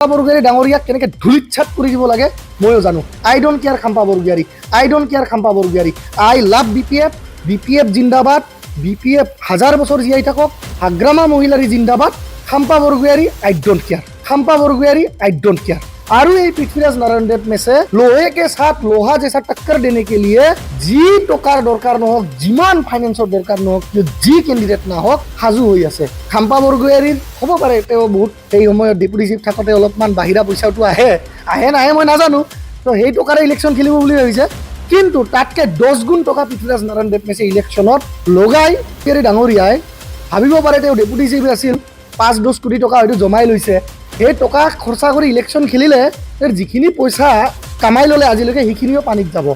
বৰগোহাঁই ডাঙৰীয়াক কেনেকৈ ধূলিচ্ছাত কৰি দিব লাগে ময়ো জানো। I don't care Khampa Borgohain, I don't care Khampa Borgohain. I love BPF, BPF জিন্দাবাদ, BPF হাজাৰ বছৰ জীয়াই থাকক, হাগ্ৰামা মহিলাৰী জিন্দাবাদ, Khampa Borgohain I don't care, Khampa Borgohain I don't care. আৰু এই পৃথ্বীৰাজ নাৰায়ণ দেৱ মেছে লোহে কে সাথ লোহা জেসা টক্কৰ দেনে কে লিয়ে যি টকাৰ দৰকাৰ নহওক, যিমান ফাইনেন্সৰ দৰকাৰ নহওক, যি কেণ্ডিডেট নাহক সাজু হৈ আছে। খাম্পা বৰগোহাঁইৰ হ'ব পাৰে তেওঁ বহুত সেই সময়ত ডেপুটি চিফ থাকোঁতে অলপমান বাহিৰা পইচাটো আহে নাহে মই নাজানো, তো সেই টকাৰে ইলেকশ্যন খেলিব বুলি ভাবিছে। কিন্তু তাতকৈ 10 গুণ টকা পৃথ্বীৰাজ নাৰায়ণ দেৱ মেছে ইলেকশ্যনত লগাই ডাঙৰীয়াই ভাবিব পাৰে তেওঁ ডেপুটি চিফ আছিল, 5-10 কোটি টকা হয়তো জমাই লৈছে। সেই টকা খৰচা কৰি ইলেকশ্যন খেলিলে তেওঁৰ যিখিনি পইচা কামাই ল'লে আজিলৈকে সেইখিনিও পানীত যাব।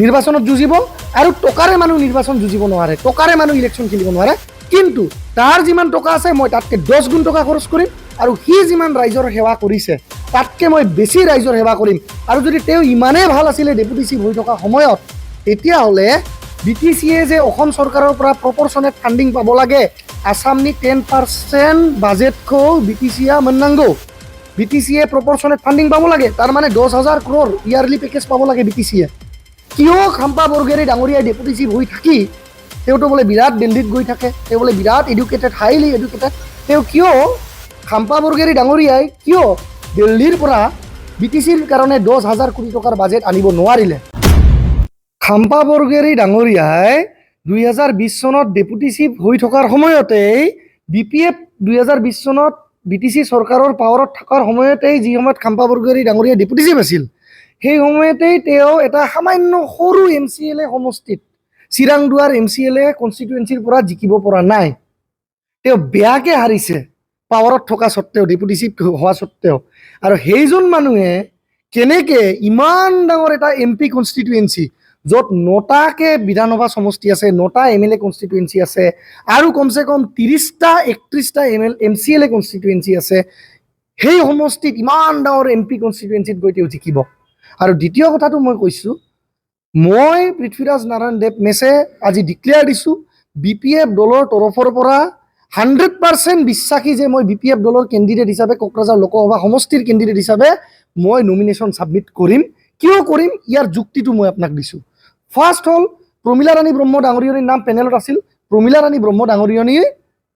নিৰ্বাচনত যুঁজিব আৰু টকাৰে মানুহ নিৰ্বাচন যুঁজিব নোৱাৰে, টকাৰে মানুহ ইলেকশ্যন খেলিব নোৱাৰে। কিন্তু তাৰ যিমান টকা আছে মই তাতকৈ 10 গুণ টকা খৰচ কৰিম, আৰু সি যিমান ৰাইজৰ সেৱা কৰিছে তাতকৈ মই বেছি ৰাইজৰ সেৱা কৰিম। আৰু যদি তেওঁ ইমানেই ভাল আছিলে ডেপুটি চিফ হৈ থকা সময়ত, তেতিয়াহ'লে BTCয়ে যে অসম চৰকাৰৰ পৰা প্ৰপৰ্চনেট ফাণ্ডিং পাব লাগে, আসামনি 10% বাজেটখौ BTCয়া মন্নাংগো, BTCয়ে প্ৰপৰ্চনেট ফাণ্ডিং পাব লাগে, তাৰ মানে 10,000 crore ইয়াৰলি পেকেজ পাব লাগে BTCয়ে। কিয় খাম্পা বৰগোহাঁই ডাঙৰীয়াই ডেপুটি চিফ হৈ থাকি তেওঁতো বোলে বিৰাট দিল্লীত গৈ থাকে, তেওঁ বোলে বিৰাট এডুকেটেড, হাইলি এডুকেটেড, তেওঁ কিয় খাম্পা বৰগোহাঁই ডাঙৰীয়াই কিয় দিল্লীৰ পৰা BTCৰ কাৰণে 10,000 কোটি টকাৰ বাজেট আনিব নোৱাৰিলে? খাম্পা বৰগোহাঁই ডাঙৰীয়াই 2020 চনত ডেপুটি চিফ হৈ থকাৰ সময়তেই BPF 2020 চনত BTC চৰকাৰৰ পাৱাৰত থকাৰ সময়তেই, যি সময়ত খাম্পা বৰগোহাঁই ডাঙৰীয়া ডেপুটি চিফ আছিল, সেই সময়তেই তেওঁ এটা সামান্য সৰু MCLA সমষ্টিত, চিৰাংদুৱাৰ MCLA কনষ্টিটুৱেঞ্চিৰ পৰা জিকিব পৰা নাই। তেওঁ বেয়াকৈ হাৰিছে পাৱাৰত থকা স্বত্তেও, ডেপুটি চিফ হোৱা স্বত্তেও। আৰু সেইজন মানুহে কেনেকৈ ইমান ডাঙৰ এটা MP কনষ্টিটুৱেঞ্চি, য'ত 9টাকৈ বিধানসভা সমষ্টি আছে, 9টা MLA কনষ্টিটুৱেঞ্চি আছে, আৰু কমচে কম 30-31টা MCLA কনষ্টিটুৱেঞ্চি আছে, সেই সমষ্টিত ইমান ডাঙৰ MP কনষ্টিটুৱেঞ্চিত গৈ তেওঁ জিকিব। আৰু দ্বিতীয় কথাটো মই কৈছোঁ, মই পৃথ্বীৰাজ নাৰায়ণ দেৱ মেছে আজি ডিক্লেয়াৰ দিছোঁ, BPF দলৰ তৰফৰ পৰা 100% বিশ্বাসী যে মই BPF দলৰ কেণ্ডিডেট হিচাপে, কোকৰাঝাৰ লোকসভা সমষ্টিৰ কেণ্ডিডেট হিচাপে মই নমিনেশ্যন ছাবমিট কৰিম। কিয় কৰিম ইয়াৰ যুক্তিটো মই আপোনাক দিছোঁ। ফাৰ্ষ্ট হ'ল, প্ৰমীলা ৰাণী ব্ৰহ্ম ডাঙৰীয়নীৰ নাম পেনেলত আছিল, প্ৰমীলা ৰাণী ব্ৰহ্ম ডাঙৰীয়নী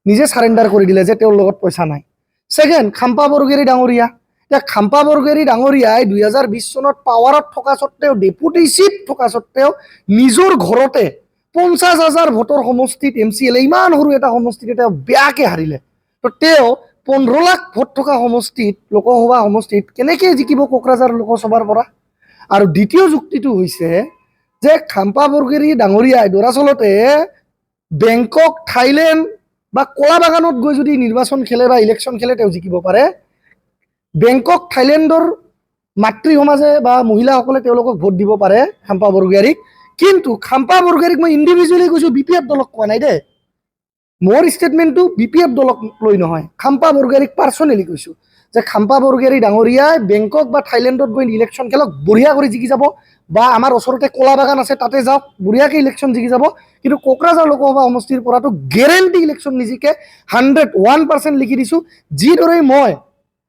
নিজে চাৰেণ্ডাৰ কৰি দিলে যে তেওঁৰ লগত পইচা নাই। ছেকেণ্ড, খাম্পা বৰগোহাঁই ডাঙৰীয়া, এতিয়া খাম্পা বৰগোহাঁই ডাঙৰীয়াই 2020 চনত পাৱাৰত থকা স্বত্তেও, ডেপুটি চিফ থকা স্বত্তেও নিজৰ ঘৰতে 50,000 ভোটৰ সমষ্টিত MCLA, ইমান সৰু এটা সমষ্টিত তেওঁ বেয়াকৈ হাৰিলে। তো তেওঁ 15 লাখ ভোট থকা সমষ্টিত, লোকসভা সমষ্টিত কেনেকৈ জিকিব কোকৰাঝাৰ লোকসভাৰ পৰা? আৰু দ্বিতীয় যুক্তিটো হৈছে যে খাম্পা বৰগোহাঁই ডাঙৰীয়াই দৰাচলতে বেংকক, থাইলেণ্ড বা কলা বাগানত গৈ যদি নিৰ্বাচন খেলে বা ইলেকশ্যন খেলে তেওঁ জিকিব পাৰে। বেংকক, থাইলেণ্ডৰ মাতৃ সমাজে বা মহিলাসকলে তেওঁলোকক ভোট দিব পাৰে খাম্পা বৰগোহাঁইক। কিন্তু খাম্পা বৰগোহাঁইক মই ইণ্ডিভিজুৱেলি কৈছোঁ, BPF দলক কোৱা নাই দেই, মোৰ ষ্টেটমেণ্টটো BPF দলক লৈ নহয়, খাম্পা বৰগোহাঁইক পাৰ্চনেলি কৈছোঁ যে খাম্পা বৰগোহাঁই ডাঙৰীয়াই বেংকক বা থাইলেণ্ডত গৈ ইলেকশ্যন খেলক, বঢ়িয়া কৰি জিকি যাব, বা আমাৰ ওচৰতে কলা বাগান আছে তাতে যাওক, বঢ়িয়াকৈ ইলেকশ্যন জিকি যাব। কিন্তু কোকৰাঝাৰ লোকসভা সমষ্টিৰ পৰাটো গেৰেণ্টি ইলেকশ্যন নিজিকে, 101% লিখি দিছোঁ। যিদৰে মই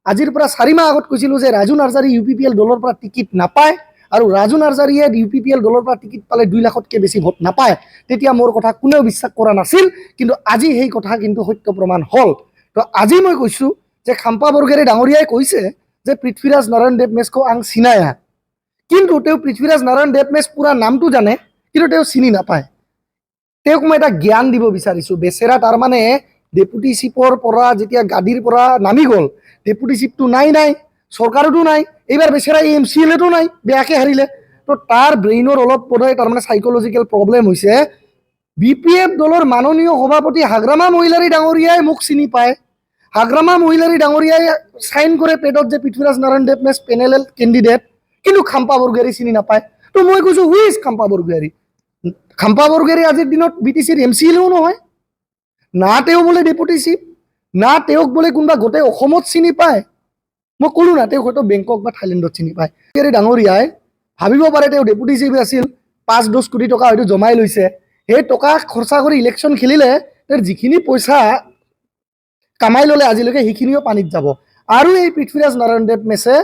আজিৰ পৰা 4 মাহ আগত কৈছিলোঁ যে ৰাজু নাৰ্জাৰী UPPL দলৰ পৰা টিকিট নাপায়, আৰু ৰাজু নাৰ্জাৰীয়ে UPPL দলৰ পৰা টিকিট পালে 2 লাখতকৈ বেছি ভোট নাপায়, তেতিয়া মোৰ কথা কোনেও বিশ্বাস কৰা নাছিল। কিন্তু আজি সেই কথা কিন্তু সত্য প্ৰমাণ হ'ল। তো আজি মই কৈছোঁ যে খাম্পা বৰগোহাঁই ডাঙৰীয়াই কৈছে যে পৃথ্বীৰাজ নাৰায়ণ দেৱ মেছকো আং চিনায়া, কিন্তু তেওঁ পৃথ্বীৰাজ নাৰায়ণ দেৱ মেছ পুৰা নামটো জানে, কিন্তু তেওঁ চিনি নাপায়। তেওঁক মই এটা জ্ঞান দিব বিচাৰিছোঁ। বেচেৰা তাৰমানে ডেপুটি চিফৰ পৰা যেতিয়া গাদীৰ পৰা নামি গ'ল, ডেপুটি চিফটো নাই, চৰকাৰতো নাই, এইবাৰ বেচেৰা MCLAটো নাই, বেয়াকৈ হাৰিলে। তো তাৰ ব্ৰেইনৰ অলপ বোধহয় তাৰমানে চাইক'লজিকেল প্ৰব্লেম হৈছে। BPF দলৰ মাননীয় সভাপতি হাগ্ৰামা মহিলাৰী ডাঙৰীয়াই মোক চিনি পায়, হাগ্ৰামা মহিলাৰী ডাঙৰীয়াই চাইন কৰে পেডত যে পৃথ্বীৰাজ নাৰায়ণ দেৱ মেছ পেনেল কেণ্ডিডেট, কিন্তু খাম্পা বৰগোহাঁই চিনি নাপায়। তো মই কৈছোঁ, হু ইজ খাম্পা বৰগোহাঁই? খাম্পা বৰগোহাঁই আজিৰ দিনত BTCৰ MCLAও নহয়, না তেওঁ বোলে ডেপুটি চিফ, না তেওঁক বোলে কোনোবা গোটেই অসমত চিনি পায়। মই ক'লোঁ না, তেওঁক হয়তো বেংকক বা থাইলেণ্ডত চিনি পায়। ডাঙৰীয়াই ভাবিব পাৰে তেওঁ ডেপুটি চিফ আছিল, 5-10 কোটি টকা হয়তো জমাই লৈছে, সেই টকা খৰচা কৰি ইলেকশ্যন খেলিলে তেওঁৰ যিখিনি পইচা কামাই ল'লে আজিলৈকে সেইখিনিও পানীত যাব। और ये पृथ्वीराज नारायण देव में से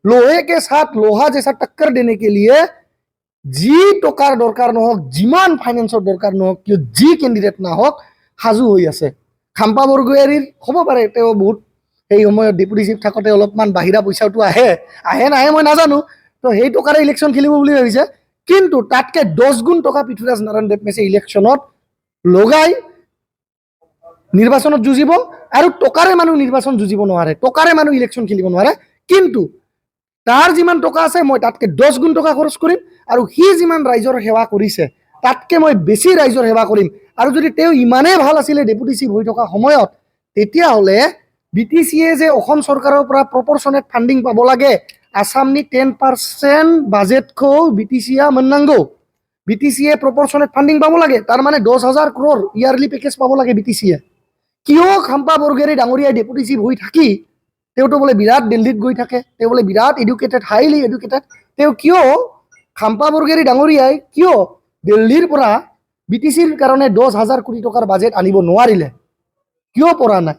लोहे के साथ लोहा जैसा टक्कर देने के लिए जी टकार दरकार নহওক जिमान फाइनेंसर दरकार নহওক किय जी कैंडिडेट ना होक साजू হৈ আছে খাম্পা বৰগোহাঞিৰ হ'ব পাৰে তেওঁ বহুত এই সময়ত ডেপুটি চিফ থাকতে অলপমান বাহিৰা পইচাটো আহে নাহে মই নাজানো তো সেই টকাৰে ইলেকশ্যন খেলিব বুলি ভাবিছে কিন্তু তাতকে 10 গুণ টকা পৃথ্বীৰাজ নাৰায়ণ দেৱ মেছে ইলেকশ্যনত লগাই নিৰ্বাচনত যুঁজিব আৰু টকাৰে মানুহ নিৰ্বাচন যুঁজিব নোৱাৰে টকাৰে মানুহ ইলেকশ্যন খেলিব নোৱাৰে কিন্তু তাৰ যিমান টকা আছে মই তাতকে 10 গুণ টকা খৰচ কৰিম আৰু হি যিমান ৰাইজৰ সেৱা কৰিছে তাতকে মই বেছি ৰাইজৰ সেৱা কৰিম আৰু যদি তেওঁ ইমানে ভাল আছিল ডেপুটি চিফ হৈ থকা সময়ত তেতিয়া হলে বিটিচিয়ে যে অসম চৰকাৰৰ পৰা প্ৰপৰচনেট ফান্ডিং পাব লাগে আসামনি 10% বাজেট খো বিটিচিয়া মন্নাঙ্গো বিটিচিয়ে প্ৰপৰচনেট ফান্ডিং পাব লাগে তাৰ মানে 10,000 crore ইয়াৰলি পেকেজ পাব লাগে বিটিচিয়ে কিয় খাম্পা বৰগোহাঞি ডাঙৰীয়া ডেপুটি চিফ হৈ থাকি তেওঁটো বোলে বিৰাট দিল্লীত গৈ থাকে তেওঁ বোলে বিৰাট এডুকেটেড হাইলি এডুকেটেড তেওঁ কিয় খাম্পা বৰগোহাঞি ডাঙৰীয়াই কিয় দিল্লীৰ পৰা বিটিচিৰ কাৰণে 10,000 কোটি টকাৰ বাজেট আনিব নোৱাৰিলে কিয় পৰা নাই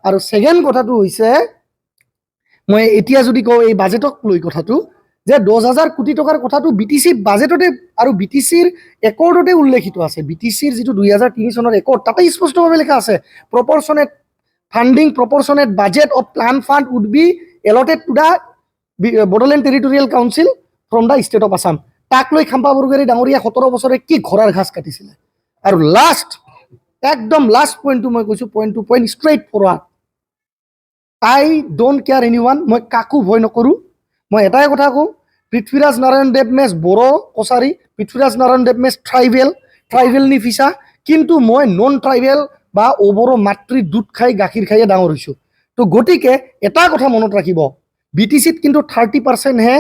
আৰু সেকেন্ড কথাটো হৈছে মই এতিয়া যদি কওঁ এই বাজেটক লৈ কথাটো যে 10,000 কোটি টকাৰ কথাটো বিটিচি বাজেটতে আৰু বিটিচিৰ একৰ্ডতে উল্লেখিত আছে বিটিচিৰ যেটো 2003 চনৰ একৰ্ড তাতে স্পষ্টভাৱে লেখা আছে প্ৰপৰচনেট funding proportionate budget of plan fund would be allotted to the Bodoland Territorial Council from the state of Assam. তাক লৈ খাম্পা বৰগোহাঞি ডাঙৰীয়া 17 বছৰে কি ঘোঁৰাৰ ঘাস কাটিছিলে আৰু লাষ্ট একদম লাষ্ট পইণ্টটো মই কৈছো point straight forward I don't care anyone মই কাকো ভয় নকৰো মই এটাই কথা কওঁ পৃথ্বীৰাজ নাৰায়ণ দেৱ মেছ বড়ো কছাৰী পৃথ্বীৰাজ নাৰায়ণ দেৱ মেছ ট্ৰাইবেল নি ফিচা কিন্তু মই নন ট্ৰাইবেল বা ওবৰো মাতৃ দুধ খাই গাখীৰ খাইয়ে ডাঙৰ হৈছো তো গতিকে এটা কথা মনত ৰাখিব বিটিচিত কিন্তু 30% হে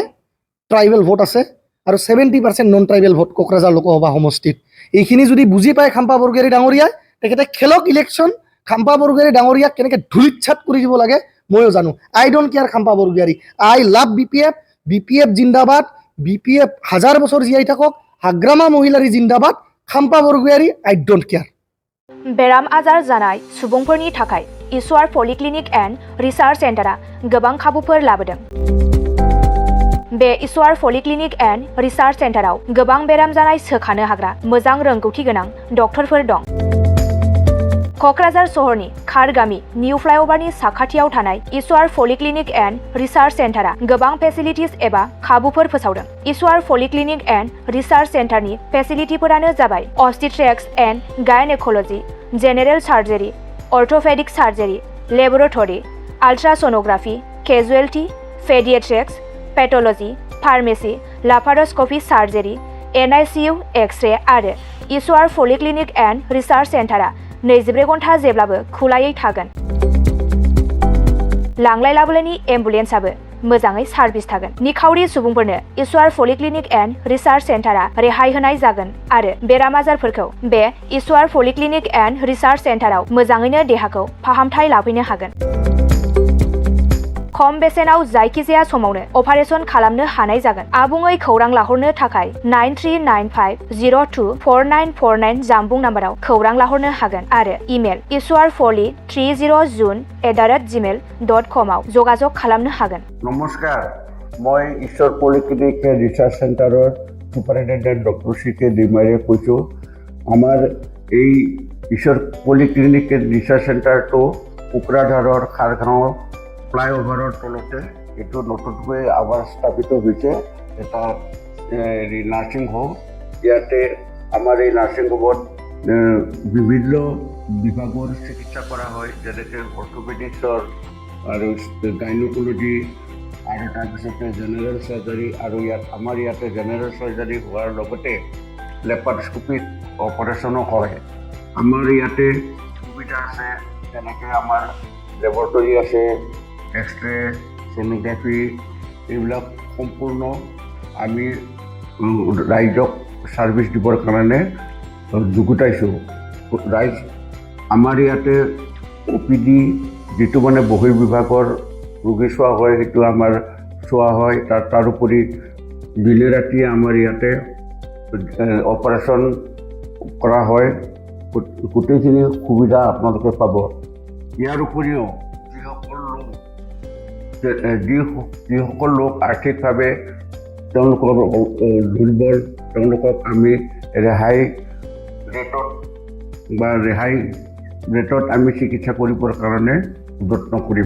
ট্ৰাইবেল ভোট আছে আৰু 70% non tribal vote Kokrajhar Lok Sabha সমষ্টিত এইখিনি যদি বুজি পায় খাম্পা বৰগোহাঞি ডাঙৰীয়া তেখেতে খেলক ইলেকশ্যন খাম্পা বৰগোহাঞি ডাঙৰীয়াক কেনেকৈ ধুলিচ্ছাত কৰি দিব লাগে ময়ো জানো I don't care Khampa Borgohain I love BPF জিন্দাবাদ বিপিএফ হাজাৰ বছৰ জীয়াই থাকক হাগ্ৰামা মহিলাৰী জিন্দাবাদ Khampa Borgohain I don't care बेराम आजार जानाय सुबुंफोरनि थाखाय ईश्वर पलिक्लिनिक एन्ड रिसार्च सेन्टारा गोबां खाबुफोर लाबोदों। बे ईश्वर पलिक्लिनिक एन्ड रिसार्च सेन्टाराव गोबां बेराम जानाय सोखानो हाग्रा मोजां रोंगौथि गोनां डक्टरफोर दं। क'क्राझार सहरनि खारगामि निउ फ्लाइअभारनि साखाथियाव थानाय ईश्वर पलिक्लिनिक एन्ड रिसार्च सेन्टारा गोबां फेसिलिटिज एबा खाबुफोर फोसावदों। ईश्वर पलिक्लिनिक एन्ड रिसार्च सेन्टारनि फेसिलिटिफोरानो जाबाय obstetrics and gynaecology, general surgery, orthopaedic surgery, laboratory, ultrasonography, casualty, paediatrics, pathology, pharmacy, laparoscopy surgery, NICU, X ray आरो ईश्वर पलिक्लिनिक एन्ड रिसार्च सेन्टारा 24 घन्टा जेब्लाबो खुलायै थागोन। लांलाय लाबोलायनि एम्बुलेन्सआबो मोजाङै सार्भिस थागोन। निखावरि सुबुंफोरनो ईश्वर पलिक्लिनिक एन्ड रिसार्च सेन्टारा रेहाय होनाय जागोन आरो बेराम आजारफोरखौ बे ईश्वर पलिक्लिनिक एन्ड रिसार्च सेन्टाराव मोजाङैनो देहाखौ फाहामथाय लाफैनो हागोन। खम बेसेनाव जायखिजाया समावनो अपारेशन खालामनो हानाय जागोन। आबुङै खौरां लाहरनो थाखाय 9395024949 जानबुं नाम्बाराव खौरां लाहरनो हागोन आरो इमेल ishwarpoli30jun@gmail.com आव जगाजग खालामनो हागोन। नमस्कार मैं ईश्वर पलिक्लिनिक रिसार्च सेन्टारर सुपारिनटेन्डेन्ट डक्टर CK दैमारीয়ে কৈছোঁ আমাৰ এই ईश्वर पलिक्लिनिक रिसार्च सेन्टारটো কোকৰাঝাৰৰ খাৰগাঁৱৰ ফ্লাইঅভাৰৰ তলতে এইটো নতুনকৈ আবাৰ স্থাপিত হৈছে এটা নাৰ্ছিং হোম ইয়াতে আমাৰ এই নাৰ্ছিং হোমত বিভিন্ন বিভাগৰ চিকিৎসা কৰা হয় যেনেকৈ অৰ্থোপেডিক্সৰ আৰু গাইনোকলজি আৰু তাৰপিছতে জেনেৰেল চাৰ্জাৰী আৰু আমাৰ ইয়াতে জেনেৰেল চাৰ্জাৰী হোৱাৰ লগতে লেপাৰস্কোপিক অপাৰেশ্যনো হয় আমাৰ ইয়াতে সুবিধা আছে যেনেকৈ আমাৰ লেবৰেটৰী আছে এক্স-ৰে ছ'নোগ্ৰাফি এইবিলাক সম্পূৰ্ণ আমি ৰাইজক ছাৰ্ভিচ দিবৰ কাৰণে যুগুতাইছোঁ ৰাইজ আমাৰ ইয়াতে OPD যিটো মানে বহিৰ্বিভাগৰ ৰোগী চোৱা হয় সেইটো আমাৰ চোৱা হয় তাৰোপৰি দিনে ৰাতিয়ে আমাৰ ইয়াতে অপাৰেশ্যন কৰা হয় গোটেইখিনি সুবিধা আপোনালোকে পাব ইয়াৰ উপৰিও যিসকল লোক যিসকল লোক আৰ্থিকভাৱে তেওঁলোকৰ দুৰ্বল তেওঁলোকক আমি ৰেহাই ৰেটত আমি চিকিৎসা কৰিবৰ কাৰণে যত্ন কৰিম।